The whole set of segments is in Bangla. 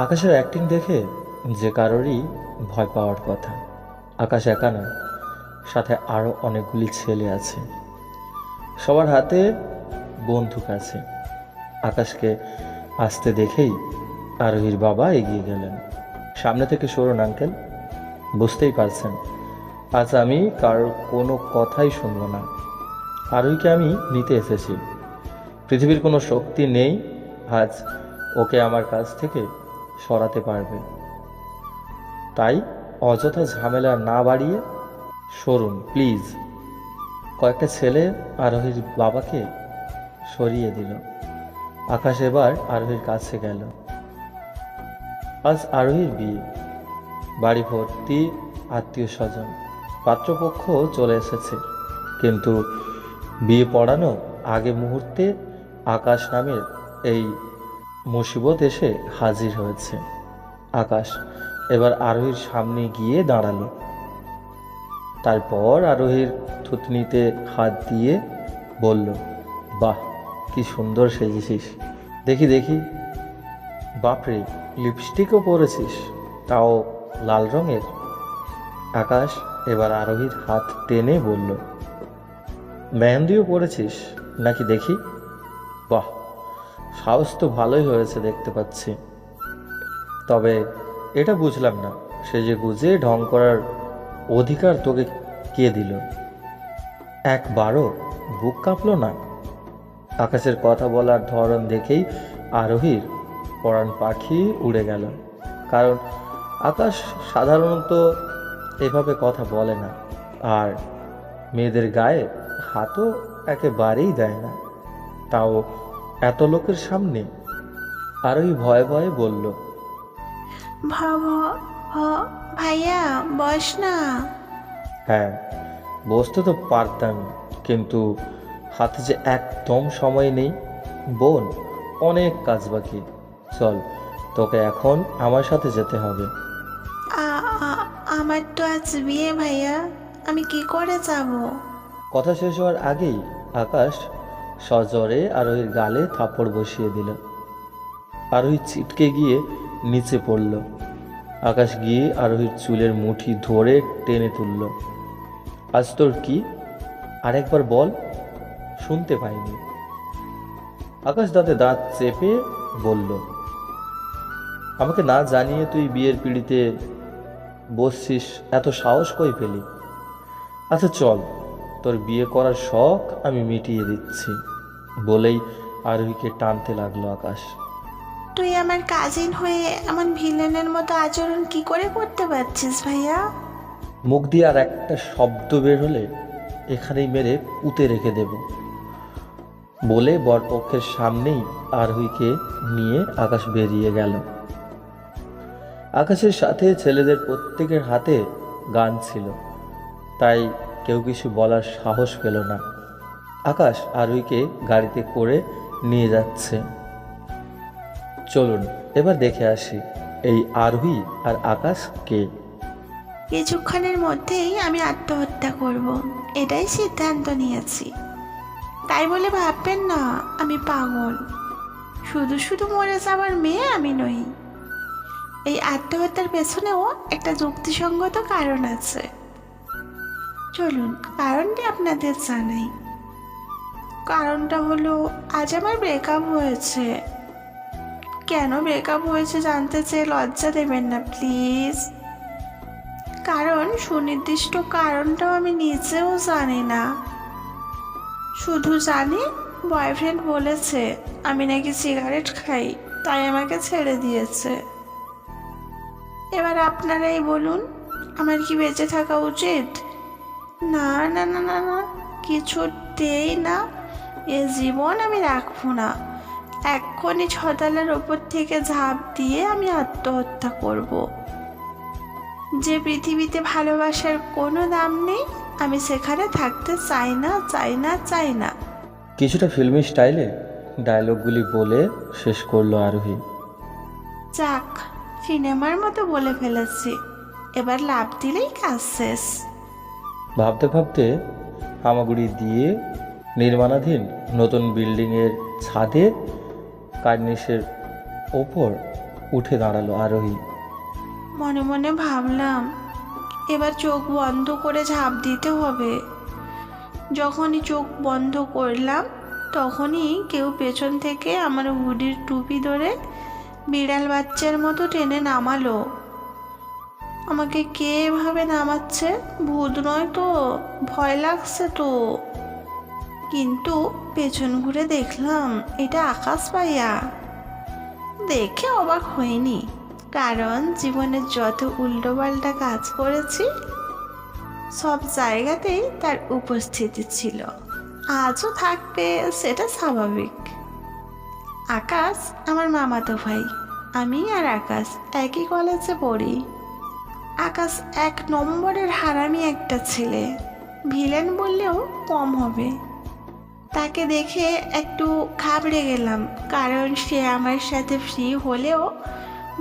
আকাশের অ্যাক্টিং দেখে যে কারোরই ভয় পাওয়ার কথা। আকাশ একা নয়, সাথে আরও অনেকগুলি ছেলে আছে, সবার হাতে বন্দুক আছে। আকাশকে আসতে দেখেই আরোহীর বাবা এগিয়ে গেলেন। সামনে থেকে সরুন আঙ্কেল, বুঝতেই পারছেন আজ আমি কারোর কোনো কথাই শুনবো না। আরোহীকে আমি নিতে এসেছি, পৃথিবীর কোনো শক্তি নেই আজ ওকে আমার কাছ থেকে সরাতে পারবে। তাই অযথা ঝামেলা না বাড়িয়ে সরুন প্লিজ। কয়েকটা ছেলে আরোহীর বাবাকে সরিয়ে দিল। আকাশ এবার আরোহীর কাছে গেল। আজ আরোহীর বিয়ে, বাড়ি ভর্তি আত্মীয় স্বজন, পাত্রপক্ষ চলে এসেছে, কিন্তু বিয়ে পড়ানো আগে মুহূর্তে আকাশ নামের এই মুসিবত এসে হাজির হয়েছে। আকাশ এবার আরোহীর সামনে গিয়ে দাঁড়ালো। তারপর আরোহীর থুতনিতে হাত দিয়ে বলল, বাহ, কি সুন্দর সেজেছিস, দেখি দেখি। বাপরে, লিপস্টিকও পরেছিস, তাও লাল রঙের। আকাশ এবার আরোহীর হাত টেনে বলল, মেহেন্দিও পরেছিস নাকি দেখি। বাহ, সাহস তো ভালোই হয়েছে দেখতে পাচ্ছি। তবে এটা বুঝলাম না, সেজে গুজে ঢং করার অধিকার তোকে কে দিল? একবারও বুক কাঁপলো না? আকাশের কথা বলার ধরন দেখেই আরোহীর পরাণ পাখি উড়ে গেল। কারণ আকাশ সাধারণত এভাবে কথা বলে না, আর মেয়েদের গায়ে হাতও একেবারেই দেয় না, তাও এত লোকের সামনে। আরোহী ভয়ে ভয়ে বলল, ভাইয়া বস না। হ্যাঁ, বসতে তো পারতাম, কিন্তু হাতে যে একদম সময় নেই বোন, অনেক কাজ বাকি। চল, তোকে এখন আমার সাথে যেতে হবে। আমার তো আজ বিয়ে ভাইয়া, আমি কি করে যাব? কথা শেষ হওয়ার আগেই আকাশ সজোরে আরোহীর গালে থাপ্পড় বসিয়ে দিল। আরোহী ছিটকে গিয়ে নিচে পড়ল। আকাশ গিয়ে আরোহীর চুলের মুঠি ধরে টেনে তুলল। আজ তোর কি? আরেকবার বল, শুনতে পাইনি। আকাশ দাঁতে দাঁত চেপে বলল, আমাকে না জানিয়ে তুই বিয়ের পিঁড়িতে বসছিস, এত সাহস কই পেলি? আচ্ছা চল, তোর বিয়ে করার শখ আমি মিটিয়ে দিচ্ছি, বলেই আরোহীকে টানতে লাগলো আকাশ। তুই আমার কাজিন হয়ে এমন ভিলেনের মতো আচরণ কি করে করতে পারছিস ভাইয়া? মুখ দিয়ে আর একটা শব্দ বের হলে এখানেই মেরে পুঁতে রেখে দেব, বলে বরপক্ষের সামনেই আরোহীকে নিয়ে আকাশ বেরিয়ে গেল। আকাশের সাথে ছেলেদের প্রত্যেকের হাতে গান ছিল, তাই কেউ কিছু বলার সাহস পেল না। আকাশ আরোহীকে গাড়িতে করে নিয়ে যাচ্ছে। চলুন এবার দেখে আসি এই আরোহী আর আকাশ কে। কিছুক্ষণের মধ্যেই আমি আত্মহত্যা করব, এটাই সিদ্ধান্ত নিয়েছি। তাই বলে ভাববেন না আমি পাগল। শুধু শুধু মরে যাওয়ার মেয়ে আমি নই। এই আত্মহত্যার পেছনেও একটা যুক্তিসঙ্গত কারণ আছে। চলুন কারণটি আপনাদের জানাই। কারণটা হলো, আজ আমার ব্রেকআপ হয়েছে। কেন ব্রেকআপ হয়েছে জানতে চেয়ে লজ্জা দেবেন না প্লিজ। কারণ সুনির্দিষ্ট কারণটাও আমি নিজেও জানি না। শুধু জানি বয়ফ্রেন্ড বলেছে আমি নাকি সিগারেট খাই, তাই আমাকে ছেড়ে দিয়েছে। এবার আপনারাই বলুন, আমার কি বেঁচে থাকা উচিত? না না না না না, কিছুতেই না। এ জীবন আমি রাখবো না। এক্ষুনি ছতালার ওপর থেকে ঝাঁপ দিয়ে আমি আত্মহত্যা করব। যে পৃথিবীতে ভালোবাসার কোনো দাম নেই, আমি সেখানে থাকতে চাই না, চাই না, চাই না। কিছুটা ফিল্মি স্টাইলে ডায়লগগুলি বলে শেষ করলো আরোহী। যাক, সিনেমার মতো বলে ফেলেছি, এবার লাফ দিলেই কাজ শেষ। ভাবতে ভাবতে হামাগুড়ি দিয়ে নির্মাণাধীন নতুন বিল্ডিংয়ের ছাদে কার্নিশের ওপর উঠে দাঁড়ালো আরোহী। মনে মনে ভাবলাম এবার চোখ বন্ধ করে ঝাঁপ দিতে হবে। যখনই চোখ বন্ধ করলাম তখনই কেউ পেছন থেকে আমার হুডির টুপি ধরে বিড়াল বাচ্চার মতো টেনে নামালো। আমাকে কে এভাবে নামাচ্ছে? ভূত নয় তো? ভয় লাগছে তো। কিন্তু পেছন ঘুরে দেখলাম এটা আকাশ ভাইয়া। দেখে অবাক হইনি, কারণ জীবনে যত উল্টোপাল্টা কাজ করেছি সব জায়গাতেই তার উপস্থিতি ছিল, আজও থাকবে, সেটা স্বাভাবিক। আকাশ আমার মামাতো ভাই। আমি আর আকাশ একই কলেজে পড়ি। আকাশ 1 নম্বরের হারামি একটা ছেলে, ভিলেন বললেও কম হবে। তাকে দেখে একটু ঘাবড়ে গেলাম, কারণ সে আমার সাথে ফ্রি হলেও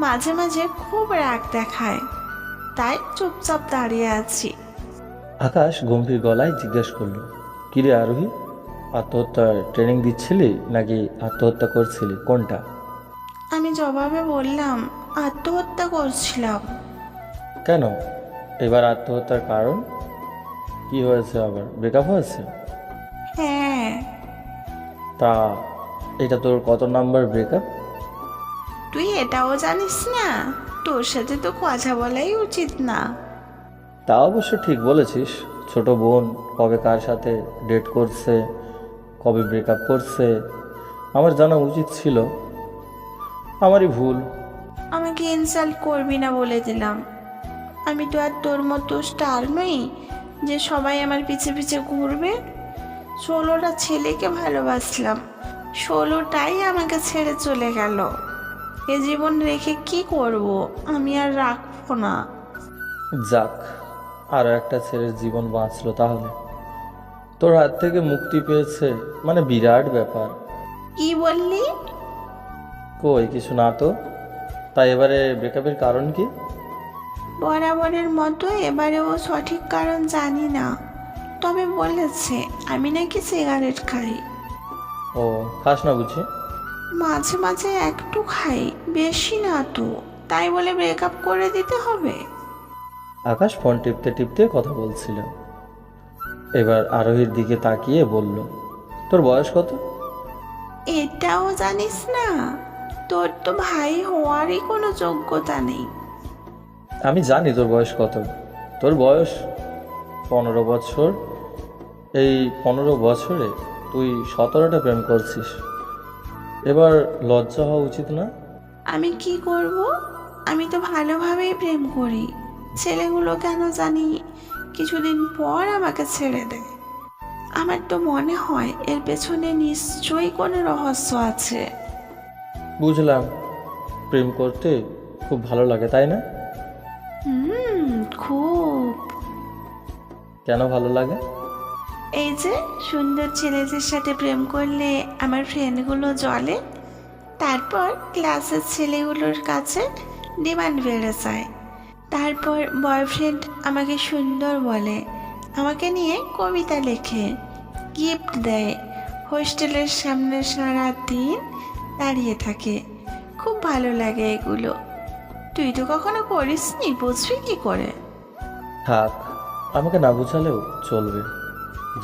মাঝে মাঝে খুব রাগ দেখায়, তাই চুপচাপ দাঁড়িয়ে আছি। আকাশ গম্ভীর গলায় জিজ্ঞেস করলো, কিরে আরোহী, আত্মহত্যার ট্রেনিং দিচ্ছিলি নাকি আত্মহত্যা করছিলি, কোনটা? আমি জবাবে বললাম, আত্মহত্যা করছিলাম। কেন? এবার আত্মহত্যার কারণ কি হয়েছে? আবার ব্রেকআপ হয়েছে? হ্যাঁ। তা এটা তোর কত নাম্বার ব্রেকআপ? তুই এটাও জানিস না? তোর সাথে তো কথা বলাই উচিত না। তা অবশ্য ঠিক বলেছিস। ছোট বোন কবে কার সাথে ডেট করছে, কবে ব্রেকআপ করছে, আমার জানা উচিত ছিল। আমারই ভুল। আমাকে ইনসাল্ট করবি না বলে দিলাম। আমি তো আর তোর মতো স্টার নই যে সবাই আমার পিছে পিছে ঘুরবে। 16টা ছেলেকে ভালোবাসলাম, 16টাই আমাকে ছেড়ে চলে গেল। এ জীবন রেখে কি করব? আমি আর রাখবো না। যাক, আরও একটা ছেলের জীবন বাঁচলো তাহলে। তোর হাত থেকে মুক্তি পেয়েছে, মানে বিরাট ব্যাপার। কি বললি? কই কিছু না তো। তাই এবারে ব্রেকআপের কারণ কি? বরাবরের মতো এবারেও সঠিক কারণ জানি না, তবে বলেছে আমি নাকি সিগারেট খাই। ও, খাস না বুঝি? মাঝে মাঝে একটু খাই, বেশি না তো। তাই বলে ব্রেকআপ করে দিতে হবে? আকাশ ফোন টিপতে টিপতে কথা বলছিল। এবার আরোহীর দিকে তাকিয়ে বলল, তোর বয়স কত? এটাও জানিস না? তোর তো ভাই হওয়ারই কোনো যোগ্যতা নেই। আমি জানি তোর বয়স কত। তোর বয়স 15 বছর। এই 15 বছরে তুই 17টা প্রেম করছিস। এবার লজ্জা হওয়া উচিত না? আমি কি করব? আমি তো ভালোভাবেই প্রেম করি। ছেলেগুলো কেন জানি কিছুদিন পর আমাকে ছেড়ে দেয়। আমার তো মনে হয় এর পেছনে নিশ্চয়ই কোনো রহস্য আছে। বুঝলাম, প্রেম করতে খুব ভালো লাগে তাই না? খুব। কেন ভালো লাগে? এই যে সুন্দর ছেলেদের সাথে প্রেম করলে আমার ফ্রেন্ডগুলো জ্বলে, তারপর ক্লাসের ছেলেগুলোর কাছে ডিমান্ড বেড়ে যায়, তারপর বয়ফ্রেন্ড আমাকে সুন্দর বলে, আমাকে নিয়ে কবিতা লেখে, গিফট দেয়, হোস্টেলের সামনে সারা দিন দাঁড়িয়ে থাকে। খুব ভালো লাগে এগুলো। তুই তো কখনো করিসনি, বুঝবি কি করে? থাক, আমাকে না বুঝালেও চলবে।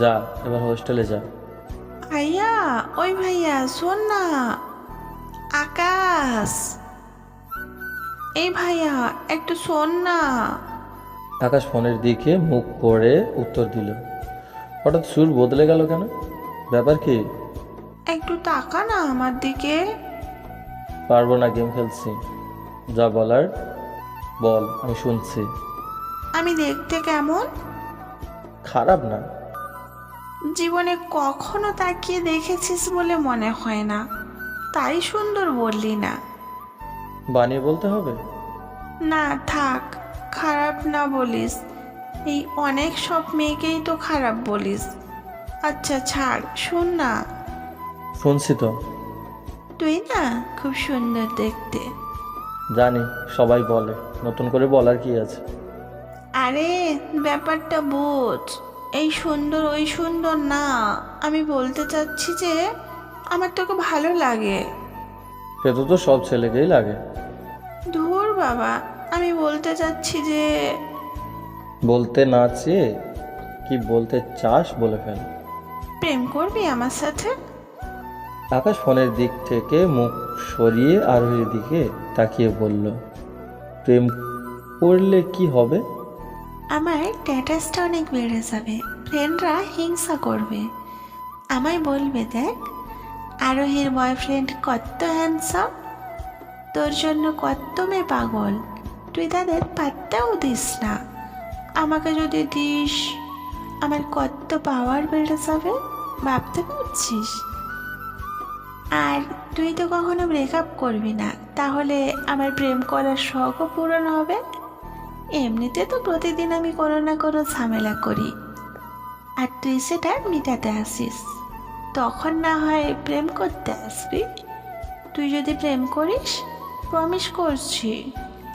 যা, এবার হোস্টেলে যা। ভাইয়া, ওই ভাইয়া শোন না। আকাশ, এই ভাইয়া একটু শোন না। আকাশ ফোনের দিকে মুখ করে উত্তর দিল। হঠাৎ সুর বদলে গেল কেন? ব্যাপার কি? একটু তাকা না আমার দিকে। পারবো না, গেম খেলছি। যা বলার বল, আমি শুনছি। আমি দেখতে কেমন? খারাপ না। জীবনে কখনো তাকিয়ে দেখেছিস বলে মনে হয় না, তাই সুন্দর বললি না। বানিয়ে বলতে হবে? না থাক, খারাপ না বলিস। এই অনেক সব মেয়েকেই তো খারাপ বলিস। আচ্ছা ছাড়, শোন না। শুনছি তো। তুই না খুব সুন্দর দেখতে। জানি, সবাই বলে, নতুন করে বলার কি আছে? আরে ব্যাপারটা বোঝ। এই সুন্দর ওই সুন্দর না, আমি বলতে চাচ্ছি যে আমার তোকে ভালো লাগে। সে তো সব ছেলেকেই লাগে। বাবা, আমি বলতে চাচ্ছি যে বলতে না চেয়ে কি বলতে চাস বলে ফেল। প্রেম করবি আমার সাথে? আকাশ ফোনের দিক থেকে মুখ সরিয়ে আরোহীর দিকে তাকিয়ে বলল, প্রেম করলে কি হবে? আমার স্ট্যাটাসটা অনেক বেড়ে যাবে, ফ্রেন্ডরা হিংসা করবে, আমায় বলবে দেখ আরোহীর বয়ফ্রেন্ড কত হ্যান্ডসাম, তোর জন্য কত মেয়ে পাগল, তুই তাদের পাত্তাও দিস না। আমাকে যদি দিস, আমার কত পাওয়ার বেড়ে যাবে ভাবতে পারছিস? আর তুই তো কখনো ব্রেকআপ করবি না, তাহলে আমার প্রেম করার শখও পূরণ হবে। এমনিতে তো প্রতিদিন আমি কোনো না কোনো ঝামেলা করি, আর তুই সেটা মিটাতে আসিস, তখন না হয় প্রেম করতে আসবি। তুই যদি প্রেম করিস, প্রমিস করছি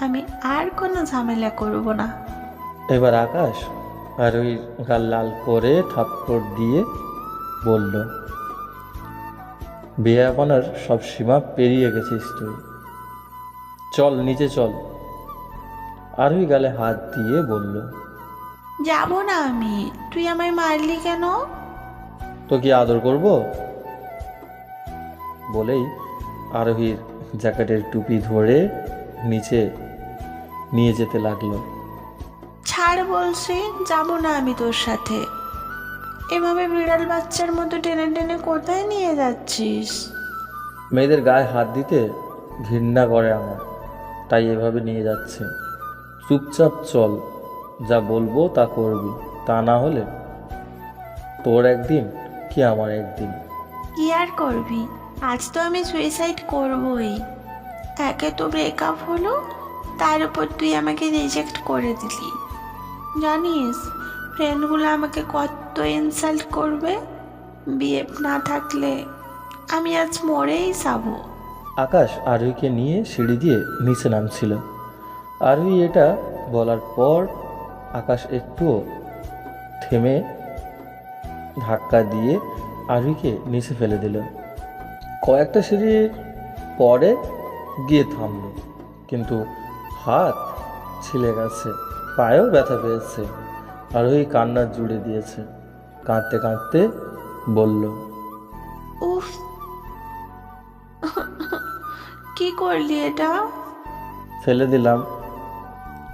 আমি আর কোনো ঝামেলা করব না। এবার আকাশ আরোহীর গাল লাল করে থাপ্পড় দিয়ে বলল, বেয়াপনার সব সীমা পেরিয়ে গেছিস তুই, চল নিচে চল। আরোহী গালে হাত দিয়ে বলল, যাব না আমি, তুই আমায় মারলি কেন? তো কি আদর করব? বলেই আরোহীর জ্যাকেটের টুপি ধরে নিচে নিয়ে যেতে লাগলো। ছাড় বলছি, যাব না আমি তোর সাথে। এভাবে বিড়াল বাচ্চার মতো টেনে টেনে কোথায় নিয়ে যাচ্ছিস? মেয়েদের গায়ে হাত দিতে ঘৃণা করে আমার, তাই এভাবে নিয়ে যাচ্ছে। চুপচাপ চল, যা বলবো তা করবি, তা না হলে তোর একদিন কি আমার একদিন। কি আর করবি, আজ তো আমি সুইসাইড করবই। একে তো ব্রেকআপ হলো, তার উপর তুই আমাকে রিজেক্ট করে দিলি। জানিস ফ্রেন্ডগুলো আমাকে কত ইনসাল্ট করবে। বিয়ে না থাকলে আমি আজ মরেই যাবো। আকাশ আরোহীকে নিয়ে সিঁড়ি দিয়ে নিচে নামছিল। আরোহী এটা বলার পর আকাশ একটুও থেমে ধাক্কা দিয়ে আরোহীকে নিচে ফেলে দিল। কয়েকটা সিঁড়ির পরে গিয়ে থামল, কিন্তু হাত ছিলে গেছে, পায়েও ব্যথা পেয়েছে। আরোহী কান্না জুড়ে দিয়েছে, কাঁদতে কাঁদতে বলল, উফ, কি করলি এটা? ফেলে দিলাম।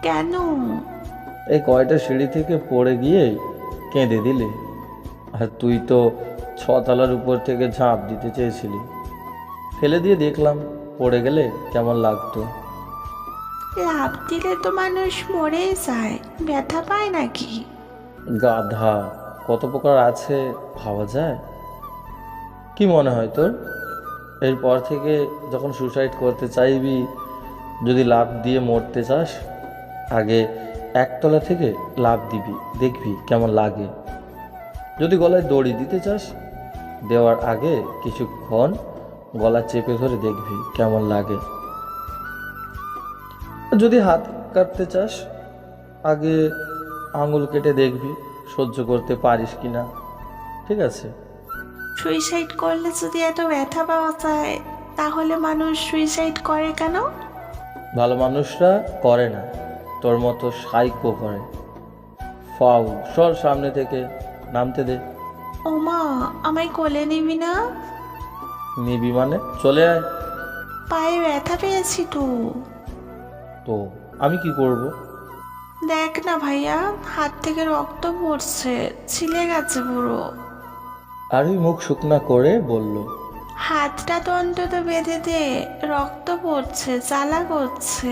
কেন? এই কয়টা সিঁড়ি থেকে পড়ে গিয়েই কেঁদে দিলি, আর তুই তো 6 তলার উপর থেকে ঝাঁপ দিতে চেয়েছিলি। ফেলে দিয়ে দেখলাম পড়ে গেলে কেমন লাগতো। লাফ দিলে তো মানুষ মরেই যায়, ব্যথা পায় নাকি? গাধা, কত প্রকার আছে ভাবা যায়? কি মনে হয় তোর? এরপর থেকে যখন সুসাইড করতে চাইবি, যদি লাফ দিয়ে মরতে চাস, আগে 1 তলা থেকে লাফ দিবি, দেখবি কেমন লাগে। যদি গলায় দড়ি দিতে চাস, দেওয়ার আগে কিছুক্ষণ গলা চেপে ধরে দেখবি কেমন লাগে। যদি হাত কাটতে চাস, আগে আঙুল কেটে দেখবি সহ্য করতে পারিস কিনা। ঠিক আছে? সুইসাইড করলে যদি এত ব্যথা পাওয়া যায়, তাহলে মানুষ সুইসাইড করে কেন? ভালো মানুষরা করে না, তোর মতো সাইকো করে। ফাউল, সর সামনে থেকে, নামতে দে। ওমা, আমায় কোলে নিবি না? নিবি মানে? চলে আয়। পায়ে ব্যথা পেয়েছি তো। তো আমি কি করব? দেখ না ভাইয়া, হাত থেকে রক্ত পড়ছে, ছিলে গেছে পুরো। আরই মুখ শুকনা করে বলল, হাতটা তো অন্তত বেঁধে দে, রক্ত পড়ছে, জ্বালা করছে।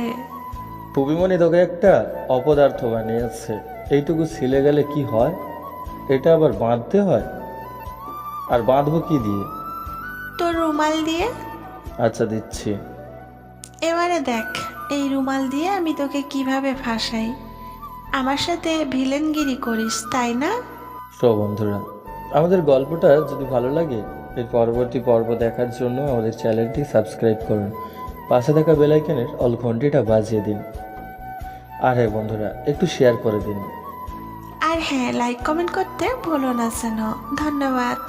পুবিমণি তোকে একটা অপদার্থ বানিয়েছে। এইটুকু ছিলে গেলে কি হয়? এটা আবার বাঁধতে হয়? আর বাঁধবো কি দিয়ে? তোর রুমাল দিয়ে। আচ্ছা দিচ্ছি। এবারে দেখ এই রুমাল দিয়ে আমি তোকে কিভাবে ফাঁসাই। আমার সাথে ভিলেনগিরি করিস তাই না? সো বন্ধুরা, আমাদের গল্পটা যদি ভালো লাগে, এর পরবর্তী পর্ব দেখার জন্য আমাদের চ্যানেলটি সাবস্ক্রাইব করুন, পাশে থাকা বেল আইকনের অল ঘন্টিটা বাজিয়ে দিন। আর হ্যাঁ বন্ধুরা, একটু শেয়ার করে দিন। আর হ্যাঁ, লাইক কমেন্ট করতে ভুলো না যেন। ধন্যবাদ।